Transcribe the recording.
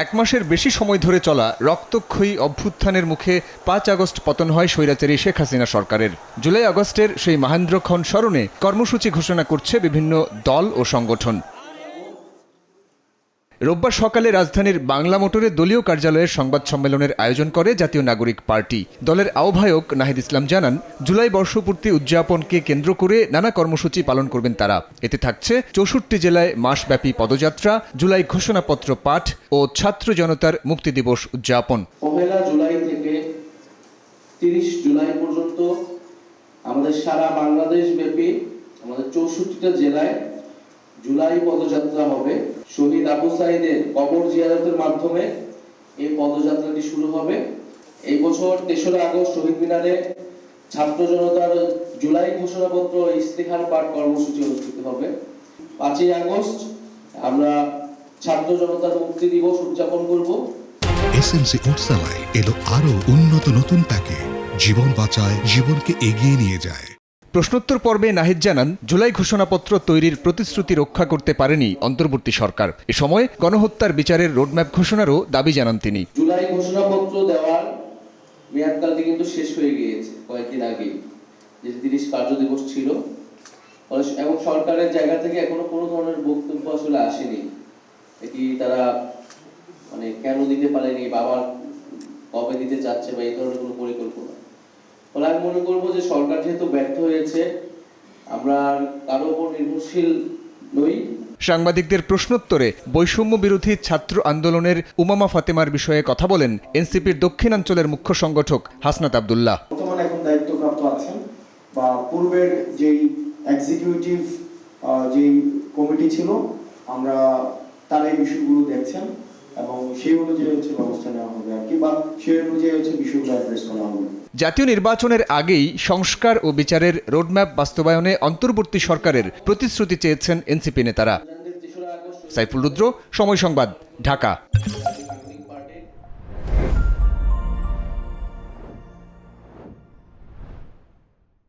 এক মাসের বেশি সময় ধরে চলা রক্তক্ষয়ী অভ্যুত্থানের মুখে ৫ আগস্ট পতন হয় স্বৈরাচারী শেখ হাসিনা সরকারের। জুলাই আগস্টের সেই মহেন্দ্রক্ষণ স্মরণে কর্মসূচি ঘোষণা করছে বিভিন্ন দল ও সংগঠন। রোববার সকালে রাজধানীর বাংলা মোটরে দলীয় কার্যালয়ের সংবাদ সম্মেলনের আয়োজন করে জাতীয় নাগরিক পার্টি। দলের আহ্বায়ক নাহিদ ইসলাম জানান, জুলাই বর্ষপূর্তি উদযাপনকে কেন্দ্র করে নানা কর্মসূচি পালন করবেন তারা। এতে থাকছে ৬৪ জেলায় মাসব্যাপী পদযাত্রা, জুলাই ঘোষণাপত্র পাঠ ও ছাত্র জনতার মুক্তি দিবস উদযাপন। ১ জুলাই থেকে ৩০ জুলাই পর্যন্ত আমাদের সারা বাংলাদেশ ব্যাপী আমাদের ৬৪টা জেলায় জুলাই পদযাত্রা হবে। শহীদ আবু সাঈদের কবর জিয়ারতের মাধ্যমে এই পদযাত্রাটি শুরু হবে। এই বছর ৩রা আগস্ট শহীদ মিনারে ছাত্র জনতার জুলাই ঘোষণাপত্র ইস্তেহার পাঠ কর্মসূচি অনুষ্ঠিত হবে। ৫ই আগস্ট আমরা ছাত্র জনতার মুক্তি দিবস উদযাপন করব। এসএমসি উৎসালাই এলো আরো উন্নত নতুন প্যাকেজ, জীবন বাঁচায়, জীবনকে এগিয়ে নিয়ে যায়। প্রশ্নোত্তর পর্বে নাহিদ জানান, জুলাই ঘোষণাপত্র তৈরির প্রতিশ্রুতি রক্ষা করতে পারেনি অন্তর্বর্তী সরকার। এ সময় গণহত্যার বিচারের রোডম্যাপ ঘোষণারও দাবি জানান তিনি। জুলাই ঘোষণাপত্র দেওয়ার মেয়াদকালটি কিন্তু শেষ হয়ে গিয়েছে কয়েকদিন আগে, যে ৩০ কার্য দিবস ছিল, এবং সরকারের জায়গা থেকে এখনো কোনো ধরনের বক্তব্য আসলে আসেনি। এটি তারা কেন দিতে পারেনি, বাবার কবে দিতে চাচ্ছে বা এই ধরনের কোনো পরিকল্পনা। ফলে আমি মনে করবো যে সরকার যেহেতু ব্যর্থ হয়েছে, আমরা কারো উপর নির্ভরশীল নই। সাংবাদিকদের প্রশ্নোত্তরে বৈষম্য বিরোধী ছাত্র আন্দোলনের উমামা ফাতেমার বিষয়ে কথা বলেন এনসিপির দক্ষিণাঞ্চলের মুখ্য সংগঠক হাসনাত আব্দুল্লাহ। বর্তমানে এখন দায়িত্বপ্রাপ্ত আছেন বা পূর্বের যেই এক্সিকিউটিভ যেই কমিটি ছিল, আমরা তার এই বিষয়গুলো দেখছেন এবং সেই অনুযায়ী ব্যবস্থা নেওয়া হবে আর কি, বা সেই অনুযায়ী বিষয়গুলো অ্যাড্রেস করা হবে। জাতীয় নির্বাচনের আগেই সংস্কার ও বিচারের রোডম্যাপ বাস্তবায়নে অন্তর্বর্তী সরকারের প্রতিশ্রুতি চেয়েছেন এনসিপি নেতারা। সাইফুল রুদ্র, সময় সংবাদ, ঢাকা।